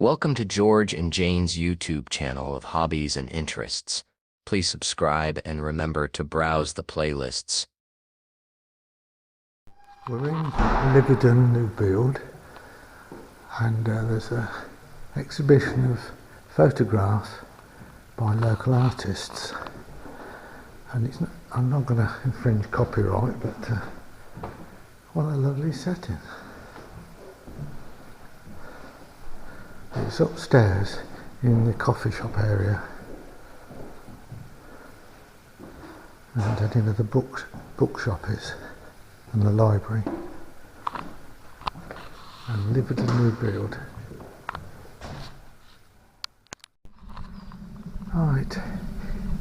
Welcome to George and Jane's YouTube channel of hobbies and interests. Please subscribe and remember to browse the playlists. We're in Lyveden, New Bield, and there's an exhibition of photographs by local artists. And I'm not going to infringe copyright, but what a lovely setting. It's upstairs in the coffee shop area, and I think the bookshop is, and the library, and Lyveden, New Bield. Right,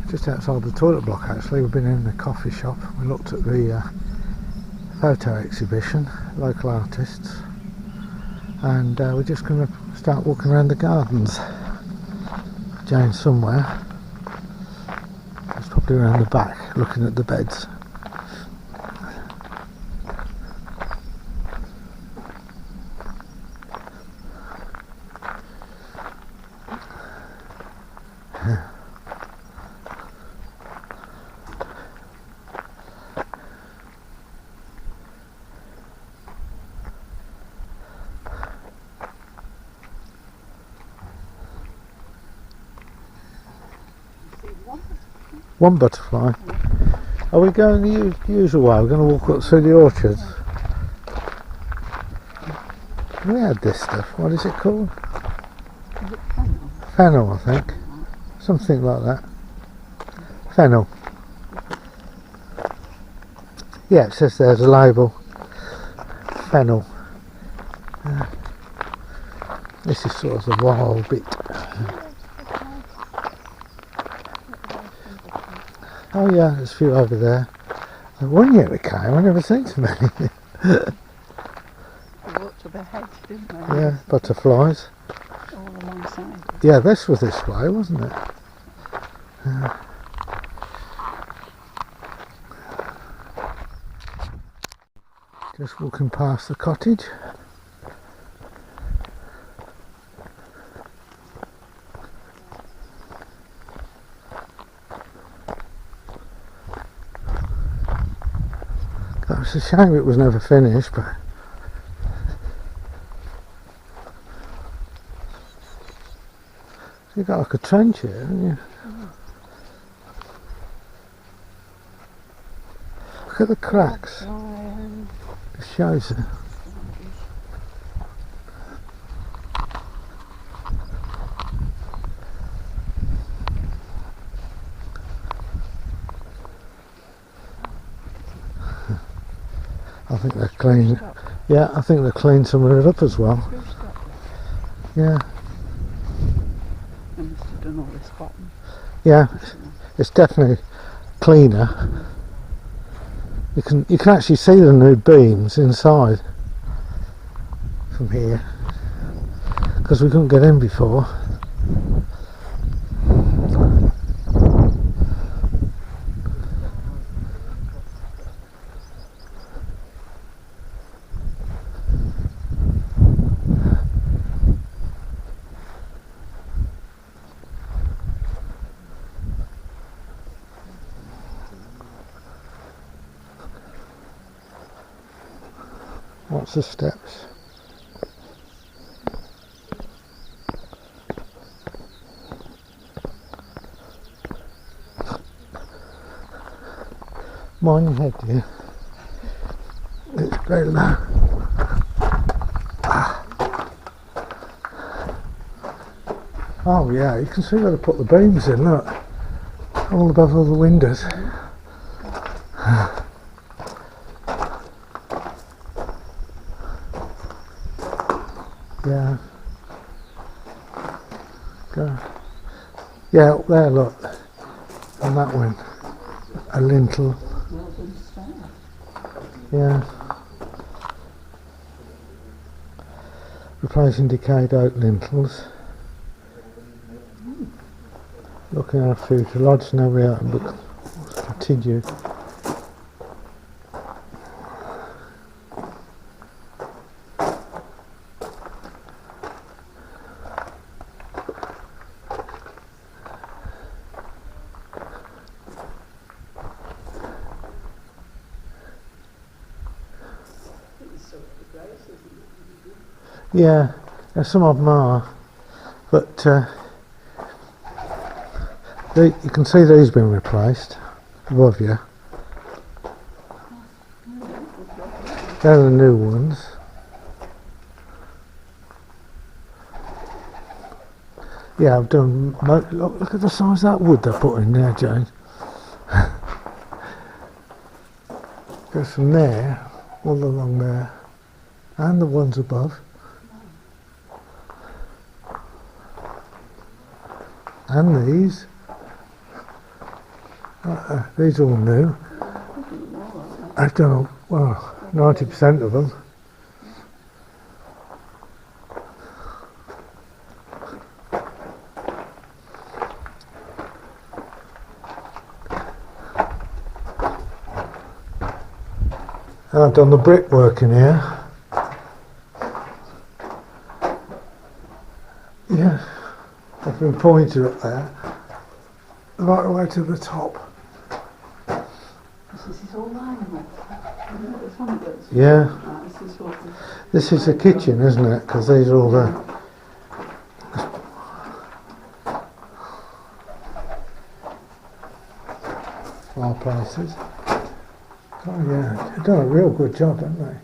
just outside the toilet block actually. We've been in the coffee shop. We looked at the photo exhibition, local artists, and we're just going to start walking around the gardens. Jane's somewhere. It's probably around the back, looking at the beds. One butterfly. Are we going the usual way? We're going to walk up through the orchards. We had this stuff. What is it called? Is it fennel? Fennel, I think. Something like that. Fennel. Yeah, it says there's a label. Fennel. This is sort of the wild bit. Oh yeah, there's a few over there. One year we came, I never seen so many. They walked up ahead, didn't they? Yeah, butterflies. All alongside. Yeah, this was this way, wasn't it? Just walking past the cottage. It's a shame it was never finished, but you've got like a trench here, haven't you? Look at the cracks. It shows it. I think they're clean. Yeah, I think they're cleaned some of it up as well. Yeah. They must have done all this bottom. Yeah, it's definitely cleaner. You can actually see the new beams inside from here, because we couldn't get in before. What's the steps? Mind your head, dear. It's very low. Oh yeah, you can see where they put the beams in, look. All above all the windows. Yeah. Go. Yeah, up there, look. And that one. A lintel. Yeah. Replacing decayed oak lintels. Looking at our future lodge, now we are, but continue. Yeah, some of them are, but you can see these been replaced above you. They're the new ones. Yeah, I've done. Look at the size of that wood they put in there, Jane. Goes from there all along there, and the ones above, and these. These are all new. I've done, well, 90% of them. And I've done the brickwork in here. Yeah, I've been pointed up there, right the way to the top. This is all line. Yeah. This is the kitchen, isn't it? Because these are all the fireplaces. Oh yeah, they've done a real good job, haven't they?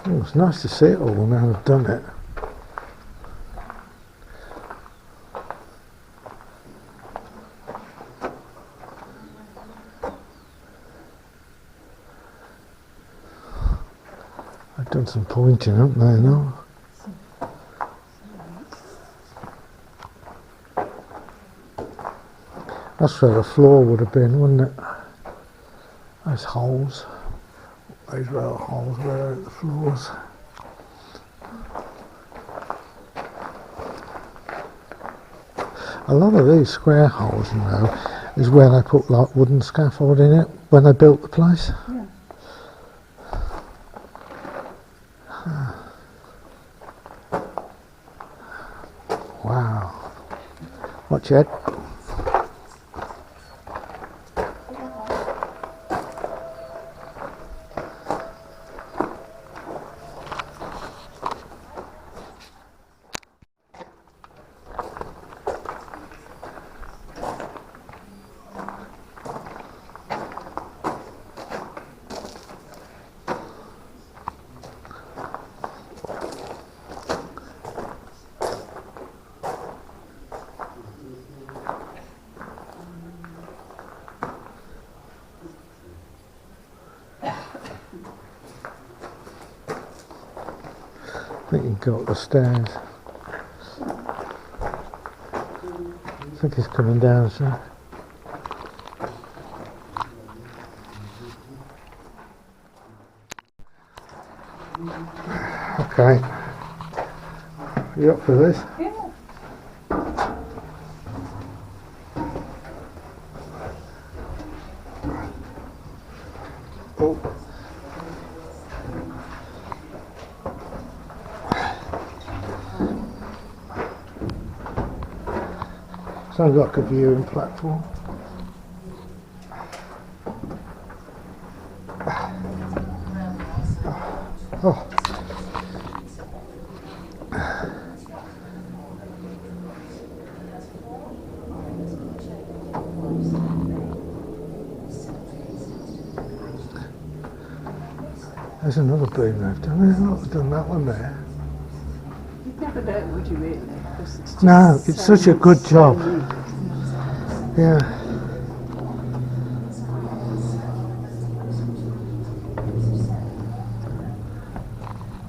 Oh, it's nice to see it all now I've done it. I've done some pointing, haven't I, now? That's where the floor would have been, wouldn't it? Those holes. Those were the holes where the floors. A lot of these square holes, you know, is where they put like wooden scaffold in it when they built the place. Yeah. Wow. Watch it. I think you can go up the stairs. I think he's coming down, so. Okay. You up for this? Yeah. Oh. Sounds like a viewing platform. Oh. There's another boom left. I mean, I've done that one there. You'd never know, would you really? It's No, it's such a good job. Yeah.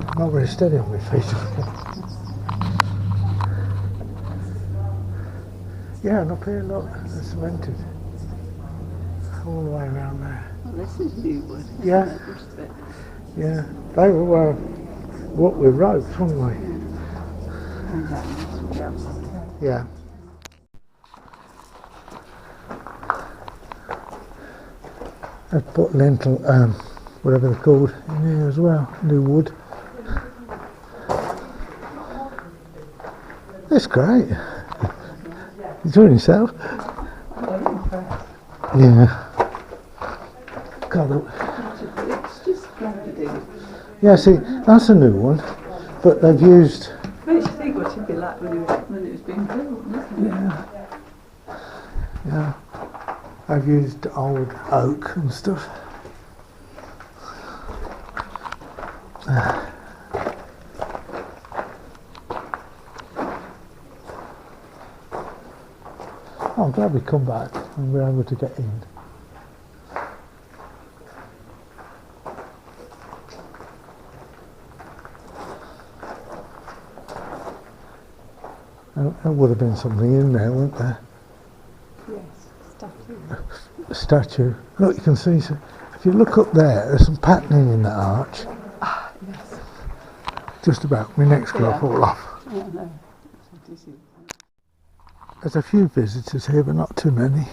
I'm not very steady on my feet. Yeah, and up here, look, they're cemented. All the way around there. Well, this is new wood. Yeah. Yeah. They were what we ropes, weren't we? Yeah. I've put lentil, whatever they're called, in here as well, new wood. It's great. You're doing yourself? I'm impressed. Yeah. God, It's just Lyveden. yeah, see, that's a new one, but they've used. Makes you think what it'd be like when it was being built, doesn't it? Yeah. Yeah. I've used old oak and stuff. Oh, I'm glad we come back and we're able to get in. There would have been something in there, wouldn't there? Yes, statue. A statue. Look, you can see, if you look up there, there's some patterning in that arch. Ah, yes. Just about. My neck's going to fall off. Oh, no. It's a dizzy. There's a few visitors here, but not too many.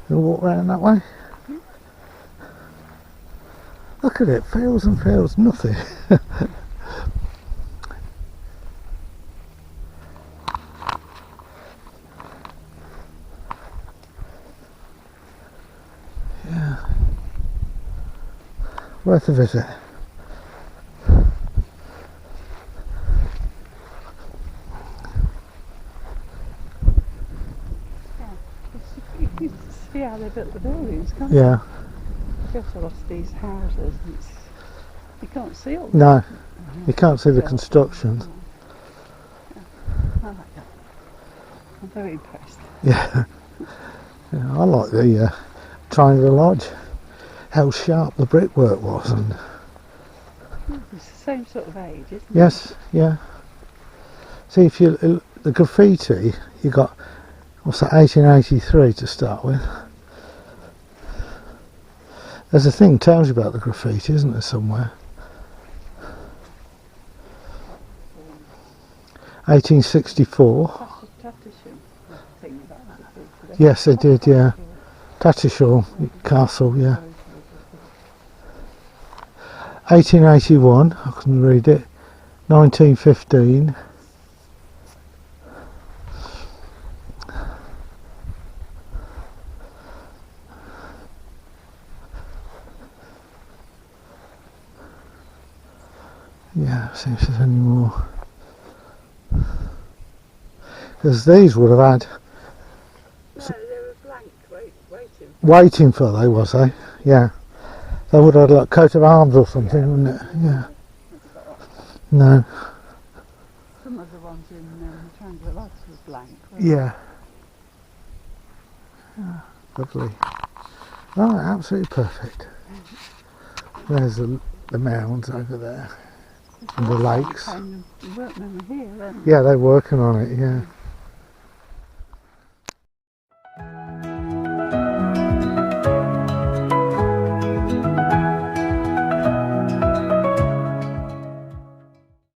You'll walk round that way? Look at it, fields and fields, nothing. Yeah. Worth a visit. You can see how they built the buildings, can't you? Yeah. Just a lot of these houses, you can't see all that. No, you can't see the construction. I like that. I'm very impressed. Yeah. Yeah, I like the Triangle Lodge. How sharp the brickwork was. And It's the same sort of age, isn't it? yes, yeah. See, if you the graffiti, you got what's that? 1883 to start with. There's a thing tells you about the graffiti, isn't there, somewhere? 1864. Yes, they did, yeah. Tattershall Castle, yeah. 1881, I can read it. 1915. Yeah, see if there's any more. Because these would have had. No, they were blank, waiting. Waiting for they was they? Yeah. They would have had like coat of arms or something, wouldn't it? Yeah. No. Some of the ones in the Triangle Lodge were blank. Yeah. Yeah. Lovely. Oh, absolutely perfect. There's the mounds over there. And the lakes. The workmen were here, weren't Yeah, they're working on it, yeah.